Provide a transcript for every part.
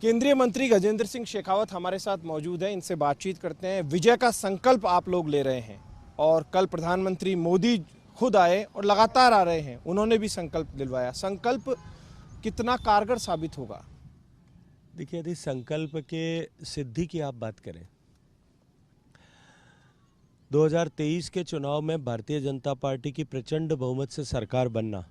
केंद्रीय मंत्री गजेंद्र सिंह शेखावत हमारे साथ मौजूद हैं, इनसे बातचीत करते हैं। विजय का संकल्प आप लोग ले रहे हैं और कल प्रधानमंत्री मोदी खुद आए और लगातार आ रहे हैं, उन्होंने भी संकल्प दिलवाया। संकल्प कितना कारगर साबित होगा? देखिए, यदि संकल्प के सिद्धि की आप बात करें, 2023 के चुनाव में भारतीय जनता पार्टी की प्रचंड बहुमत से सरकार बनना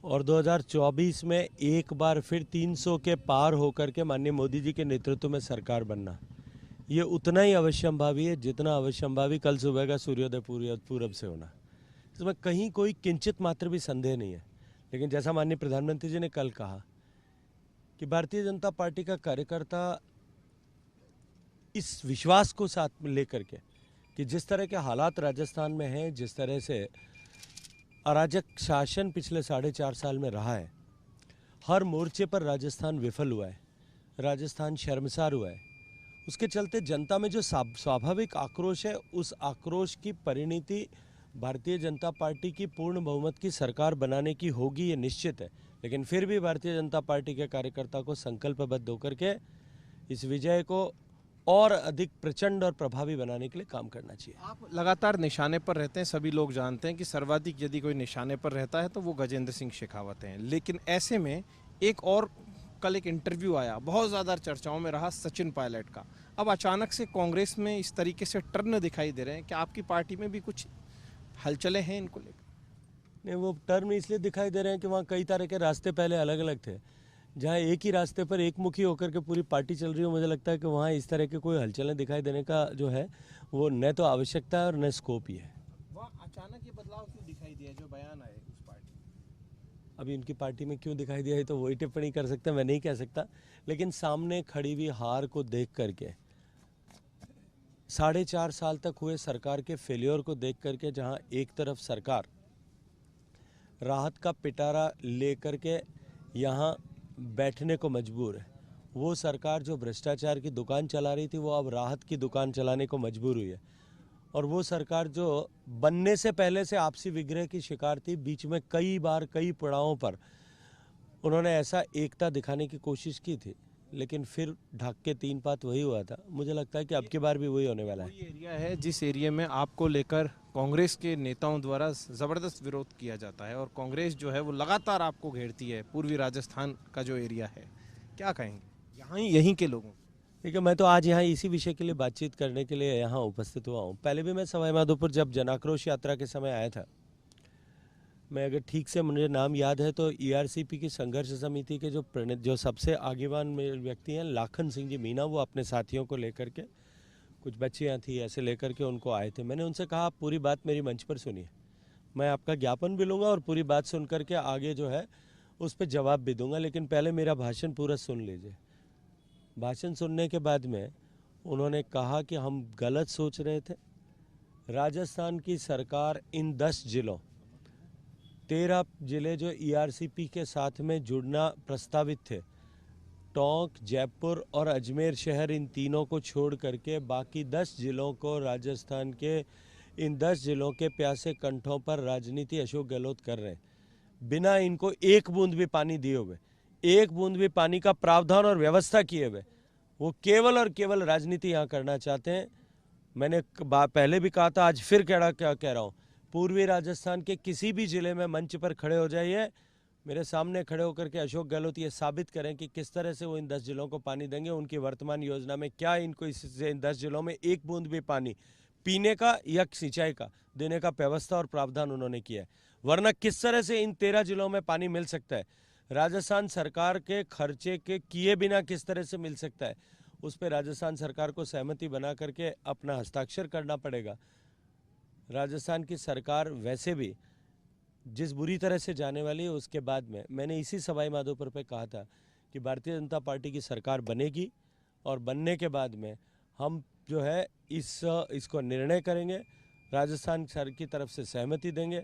और 2024 में एक बार फिर 300 के पार होकर के माननीय मोदी जी के नेतृत्व में सरकार बनना, ये उतना ही अवश्यंभावी है जितना अवश्यंभावी कल सुबह का सूर्योदय पूरब से होना। इसमें कहीं कोई किंचित मात्र भी संदेह नहीं है। लेकिन जैसा माननीय प्रधानमंत्री जी ने कल कहा कि भारतीय जनता पार्टी का कार्यकर्ता इस विश्वास को साथ में लेकर के कि जिस तरह के हालात राजस्थान में हैं, जिस तरह से अराजक शासन पिछले 4.5 साल में रहा है, हर मोर्चे पर राजस्थान विफल हुआ है, राजस्थान शर्मसार हुआ है। उसके चलते जनता में जो स्वाभाविक आक्रोश है, उस आक्रोश की परिणति भारतीय जनता पार्टी की पूर्ण बहुमत की सरकार बनाने की होगी, ये निश्चित है। लेकिन फिर भी भारतीय जनता पार्टी के कार्यकर्ता को संकल्पबद्ध होकर के इस विजय को और अधिक प्रचंड और प्रभावी बनाने के लिए काम करना चाहिए। आप लगातार निशाने पर रहते हैं, सभी लोग जानते हैं कि सर्वाधिक यदि कोई निशाने पर रहता है तो वो गजेंद्र सिंह शेखावत हैं। लेकिन ऐसे में एक और कल एक इंटरव्यू आया, बहुत ज़्यादा चर्चाओं में रहा, सचिन पायलट का। अब अचानक से कांग्रेस में इस तरीके से टर्न दिखाई दे रहे हैं कि आपकी पार्टी में भी कुछ हलचलें हैं इनको लेकर? नहीं, वो टर्म इसलिए दिखाई दे रहे हैं कि वहाँ कई तरह के रास्ते पहले अलग अलग थे। जहाँ एक ही रास्ते पर एक मुखी होकर के पूरी पार्टी चल रही हो, मुझे लगता है कि वहाँ इस तरह के कोई हलचलें दिखाई देने का जो है वो न तो आवश्यकता है और न स्कोप ही है। वहाँ अचानक ये बदलाव क्यों दिखाई दिया जो बयान आए उस पार्टी में? अभी उनकी पार्टी में क्यों दिखाई दिया है तो वही टिप्पणी कर सकते हैं, मैं नहीं कह सकता। लेकिन सामने खड़ी हुई हार को देख करके, 4.5 साल तक हुए सरकार के फेलियर को देख करके, जहाँ एक तरफ सरकार राहत का पिटारा लेकर के यहाँ बैठने को मजबूर है, वो सरकार जो भ्रष्टाचार की दुकान चला रही थी वो अब राहत की दुकान चलाने को मजबूर हुई है। और वो सरकार जो बनने से पहले से आपसी विग्रह की शिकार थी, बीच में कई बार कई पड़ावों पर उन्होंने ऐसा एकता दिखाने की कोशिश की थी, लेकिन फिर ढाक के 3 पात वही हुआ था। मुझे लगता है कि अब की बार भी वही होने वाला है। कोई एरिया है जिस एरिया में आपको लेकर कांग्रेस के नेताओं द्वारा ज़बरदस्त विरोध किया जाता है और कांग्रेस जो है वो लगातार आपको घेरती है, पूर्वी राजस्थान का जो एरिया है, क्या कहेंगे यहाँ यहीं के लोगों? ठीक है, मैं तो आज यहाँ इसी विषय के लिए बातचीत करने के लिए यहाँ उपस्थित हुआ हूँ। पहले भी मैं सवाई माधोपुर जब जनाक्रोश यात्रा के समय आया था, मैं अगर ठीक से मुझे नाम याद है तो ईआरसीपी की संघर्ष समिति के जो सबसे आगेवान व्यक्ति हैं लाखन सिंह जी मीना, वो अपने साथियों को लेकर के, कुछ बच्चियाँ थी ऐसे लेकर के उनको आए थे। मैंने उनसे कहा आप पूरी बात मेरी मंच पर सुनिए, मैं आपका ज्ञापन भी लूँगा और पूरी बात सुन करके आगे जो है उस पर जवाब भी दूंगा, लेकिन पहले मेरा भाषण पूरा सुन लीजिए। भाषण सुनने के बाद में उन्होंने कहा कि हम गलत सोच रहे थे। राजस्थान की सरकार इन 10 जिलों, 13 जिले जो ईआरसीपी के साथ में जुड़ना प्रस्तावित थे, टोंक, जयपुर और अजमेर शहर, इन तीनों को छोड़ करके बाकी 10 जिलों को, राजस्थान के इन 10 जिलों के प्यासे कंठों पर राजनीति अशोक गहलोत कर रहे हैं, बिना इनको एक बूंद भी पानी दिए हुए, एक बूंद भी पानी का प्रावधान और व्यवस्था किए हुए, वो केवल और केवल राजनीति यहाँ करना चाहते हैं। मैंने पहले भी कहा था, आज फिर क्या कह रहा हूँ, पूर्वी राजस्थान के किसी भी जिले में मंच पर खड़े हो जाइए, मेरे सामने खड़े होकर के अशोक गहलोत ये साबित करें कि किस तरह से वो इन 10 जिलों को पानी देंगे। उनकी वर्तमान योजना में क्या इनको इससे इन 10 जिलों में एक बूंद भी पानी पीने का या सिंचाई का देने का व्यवस्था और प्रावधान उन्होंने किया है, वरना किस तरह से इन 13 जिलों में पानी मिल सकता है, राजस्थान सरकार के खर्चे के किए बिना किस तरह से मिल सकता है, उस पर राजस्थान सरकार को सहमति बना करके अपना हस्ताक्षर करना पड़ेगा। राजस्थान की सरकार वैसे भी जिस बुरी तरह से जाने वाली है, उसके बाद में मैंने इसी सवाई माधोपुर पे कहा था कि भारतीय जनता पार्टी की सरकार बनेगी और बनने के बाद में हम जो है इसको निर्णय करेंगे, राजस्थान सर की तरफ से सहमति देंगे।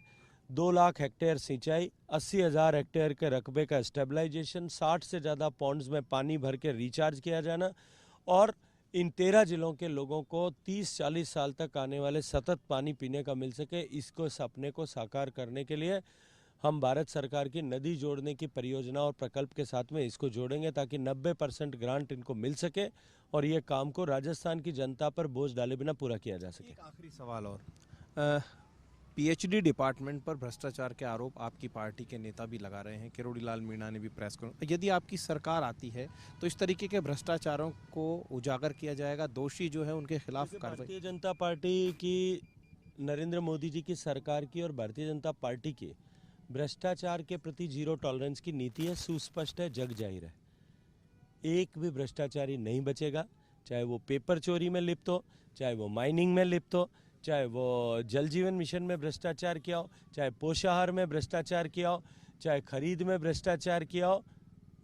2 लाख हेक्टेयर सिंचाई, 80,000 हेक्टेयर के रकबे का स्टेबलाइजेशन, 60 से ज़्यादा पॉन्ड्स में पानी भर के रिचार्ज किया जाना और इन 13 जिलों के लोगों को 30-40 साल तक आने वाले सतत पानी पीने का मिल सके, इसको सपने को साकार करने के लिए हम भारत सरकार की नदी जोड़ने की परियोजना और प्रकल्प के साथ में इसको जोड़ेंगे ताकि 90% ग्रांट इनको मिल सके और ये काम को राजस्थान की जनता पर बोझ डाले बिना पूरा किया जा सके। एक आखिरी सवाल और पीएचडी डिपार्टमेंट पर भ्रष्टाचार के आरोप आपकी पार्टी के नेता भी लगा रहे हैं। किरोड़ी लाल मीणा ने भी प्रेस कॉन्फ्रेंस, यदि आपकी सरकार आती है तो इस तरीके के भ्रष्टाचारों को उजागर किया जाएगा, दोषी जो है उनके खिलाफ कार्रवाई। भारतीय जनता पार्टी की, नरेंद्र मोदी जी की सरकार की और भारतीय जनता पार्टी की भ्रष्टाचार के प्रति जीरो टॉलरेंस की नीति है, सुस्पष्ट है, जग जाहिर है। एक भी भ्रष्टाचारी नहीं बचेगा, चाहे वो पेपर चोरी में लिप्त हो, चाहे वो माइनिंग में लिप्त हो, चाहे वो जल जीवन मिशन में भ्रष्टाचार किया हो, चाहे पोषाहार में भ्रष्टाचार किया हो, चाहे खरीद में भ्रष्टाचार किया हो।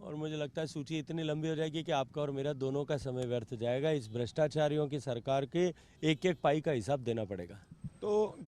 और मुझे लगता है सूची इतनी लंबी हो जाएगी कि आपका और मेरा दोनों का समय व्यर्थ जाएगा। इस भ्रष्टाचारियों की सरकार के एक एक पाई का हिसाब देना पड़ेगा। तो